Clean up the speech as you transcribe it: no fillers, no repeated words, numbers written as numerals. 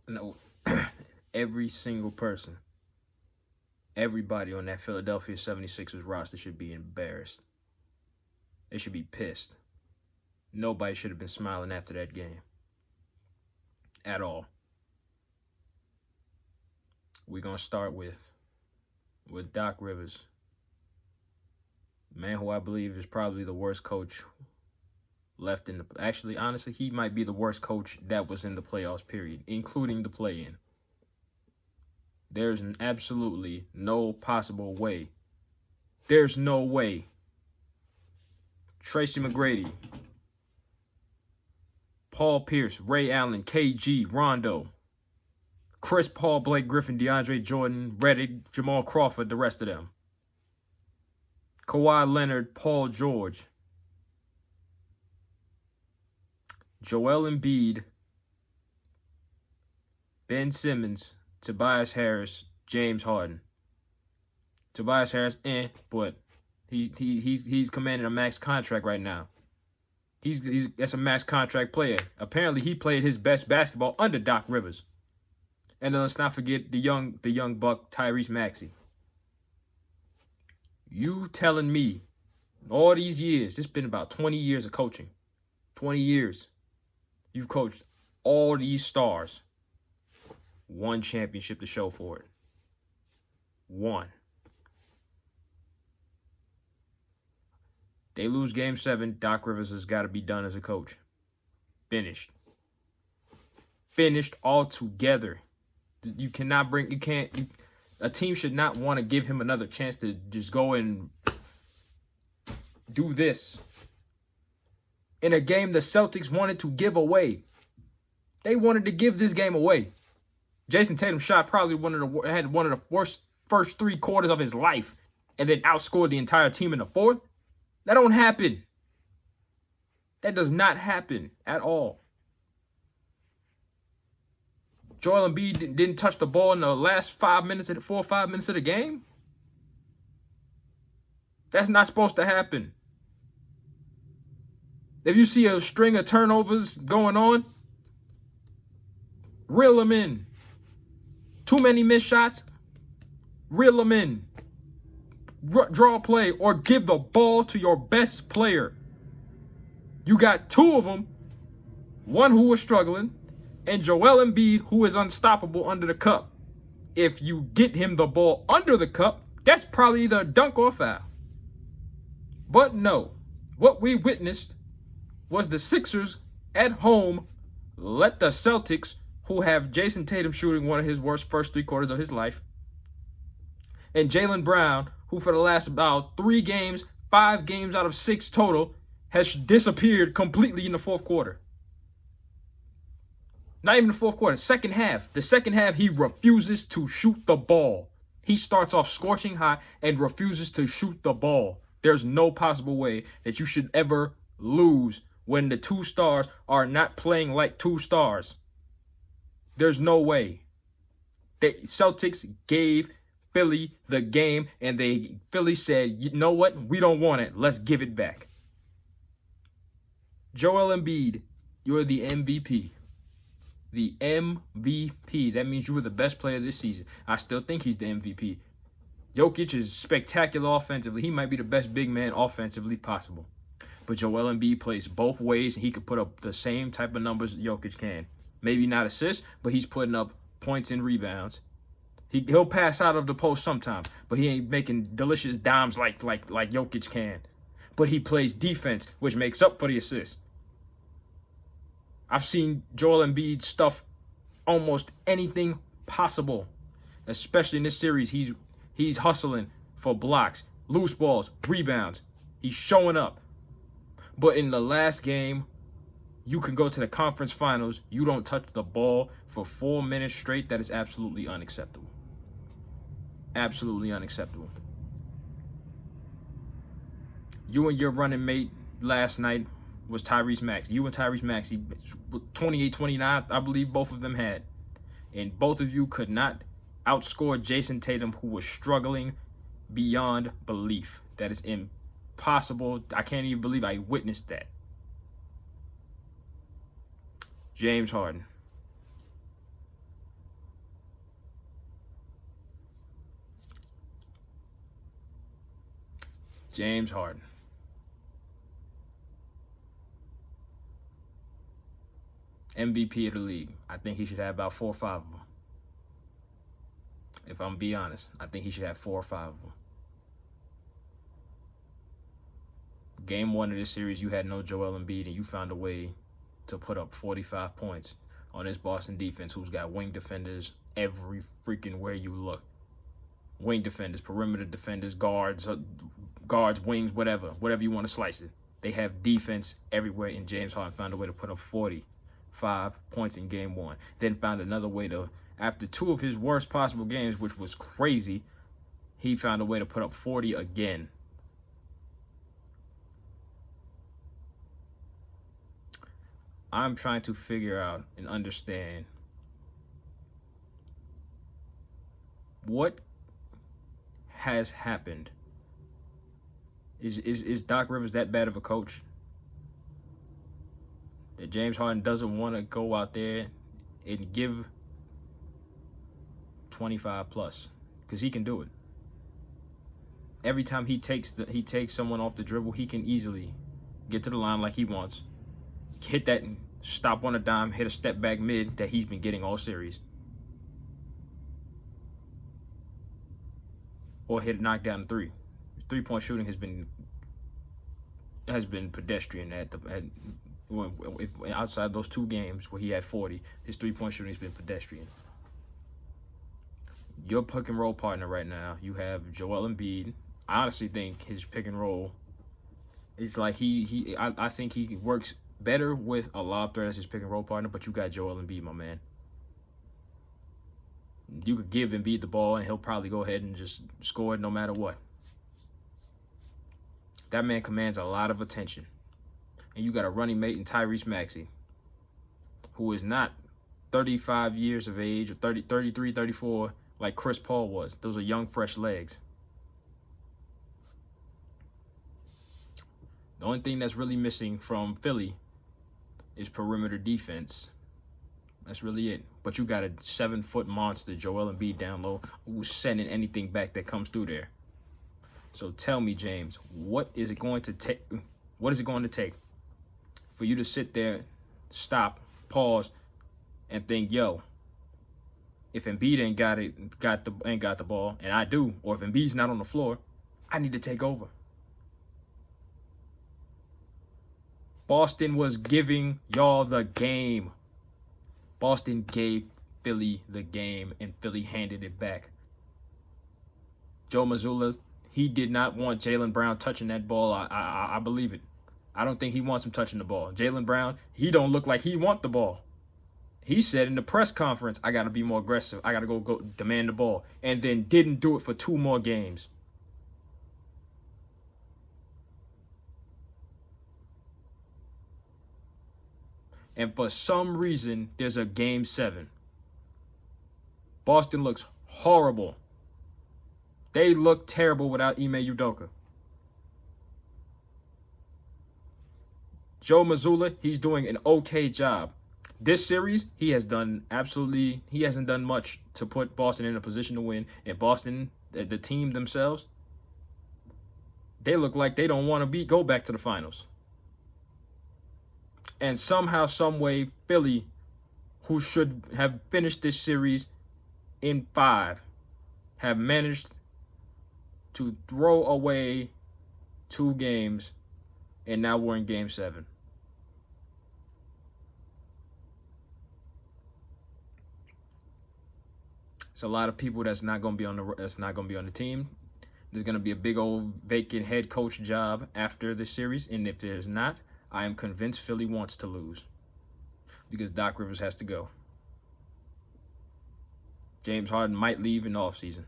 No, every single person, everybody on that Philadelphia 76ers roster should be embarrassed. They should be pissed. Nobody should have been smiling after that game at all. We're going to start with Doc Rivers, man who I believe is probably the worst coach left in the... Actually, honestly, he might be the worst coach that was in the playoffs, period, including the play-in. There's absolutely no possible way. There's no way Tracy McGrady, Paul Pierce, Ray Allen, KG, Rondo, Chris Paul, Blake Griffin, DeAndre Jordan, Reddick, Jamal Crawford, the rest of them, Kawhi Leonard, Paul George, Joel Embiid, Ben Simmons, Tobias Harris, James Harden. Tobias Harris, but he's commanding a max contract right now. That's a max contract player. Apparently, he played his best basketball under Doc Rivers. And then let's not forget the young buck Tyrese Maxey. You telling me all these years, this has been about 20 years of coaching. 20 years. You've coached all these stars. One championship to show for it. One. They lose game 7. Doc Rivers has got to be done as a coach. Finished. Finished altogether. You cannot bring... You can't... A team should not want to give him another chance to just go and do this. In a game the Celtics wanted to give away. They wanted to give this game away. Jason Tatum shot probably had one of the worst first 3 quarters of his life and then outscored the entire team in the 4th. That don't happen. That does not happen at all. Joel Embiid didn't touch the ball in the last 4 or 5 minutes of the game. That's not supposed to happen. If you see a string of turnovers going on, reel them in. Too many missed shots, reel them in. Draw a play or give the ball to your best player. You got 2 of them, one who was struggling, and Joel Embiid, who is unstoppable under the cup. If you get him the ball under the cup, that's probably either a dunk or foul. But no, what we witnessed was the Sixers at home let the Celtics, who have Jason Tatum shooting one of his worst first 3 quarters of his life, and Jaylen Brown, who for the last about 3 games, 5 games out of 6 total, has disappeared completely in the 4th quarter. Not even the 4th quarter, second half. The second half, he refuses to shoot the ball. He starts off scorching hot and refuses to shoot the ball. There's no possible way that you should ever lose when the 2 stars are not playing like 2 stars. There's no way. The Celtics gave Philly the game, and Philly said, you know what? We don't want it. Let's give it back. Joel Embiid, you're the MVP. The MVP. That means you were the best player this season. I still think he's the MVP. Jokic is spectacular offensively. He might be the best big man offensively possible. But Joel Embiid plays both ways, and he could put up the same type of numbers Jokic can. Maybe not assists, but he's putting up points and rebounds. He'll pass out of the post sometimes, but he ain't making delicious dimes like Jokic can. But he plays defense, which makes up for the assists. I've seen Joel Embiid stuff almost anything possible, especially in this series. He's hustling for blocks, loose balls, rebounds. He's showing up. But in the last game, you can go to the conference finals. You don't touch the ball for 4 minutes straight. That is absolutely unacceptable. Absolutely unacceptable. You and your running mate last night was Tyrese Maxey. You and Tyrese Maxey, 28-29, I believe both of them had. And both of you could not outscore Jason Tatum, who was struggling beyond belief. That is impossible. I can't even believe I witnessed that. James Harden. James Harden. MVP of the league. I think he should have about 4 or 5 of them. If I'm being honest, I think he should have 4 or 5 of them. Game 1 of this series, you had no Joel Embiid, and you found a way to put up 45 points on this Boston defense, who's got wing defenders every freaking where you look. Wing defenders, perimeter defenders, guards, wings, whatever you want to slice it. They have defense everywhere, and James Harden found a way to put up 45 points in game 1. Then found another way to, after 2 of his worst possible games, which was crazy, he found a way to put up 40 again. I'm trying to figure out and understand what has happened. Is Doc Rivers that bad of a coach that James Harden doesn't want to go out there and give 25 plus? Because he can do it. Every time he takes someone off the dribble, he can easily get to the line like he wants, hit that and stop on a dime, hit a step back mid that he's been getting all series, or hit a knockdown a 3. 3-point shooting has been pedestrian outside those 2 games where he had 40. His 3-point shooting has been pedestrian. Your pick and roll partner right now, you have Joel Embiid. I honestly think his pick and roll is like I think he works better with a lob threat as his pick and roll partner, but you got Joel Embiid, my man. You could give Embiid the ball and he'll probably go ahead and just score it no matter what. That man commands a lot of attention. And you got a running mate in Tyrese Maxey, who is not 35 years of age, or 33, 34, like Chris Paul was. Those are young, fresh legs. The only thing that's really missing from Philly is perimeter defense. That's really it. But you got a 7-foot monster, Joel Embiid, down low, who's sending anything back that comes through there. So tell me, James, what is it going to take? What is it going to take for you to sit there, stop, pause, and think, yo, if Embiid ain't got the ball, and I do, or if Embiid's not on the floor, I need to take over. Boston was giving y'all the game. Boston gave Philly the game, and Philly handed it back. Joe Mazzulla, he did not want Jaylen Brown touching that ball. I believe it. I don't think he wants him touching the ball. Jaylen Brown, he don't look like he want the ball. He said in the press conference, I got to be more aggressive. I got to go demand the ball. And then didn't do it for 2 more games. And for some reason, there's a game 7. Boston looks horrible. They look terrible without Ime Udoka. Joe Mazzulla, he's doing an okay job. This series, he hasn't done much to put Boston in a position to win. And Boston, the team themselves, they look like they don't want to go back to the finals. And somehow, some way, Philly, who should have finished this series in 5, have managed to throw away 2 games, and now we're in game 7. It's a lot of people that's not going to be on the team. There's going to be a big old vacant head coach job after this series, and if there's not, I am convinced Philly wants to lose because Doc Rivers has to go. James Harden might leave in the offseason.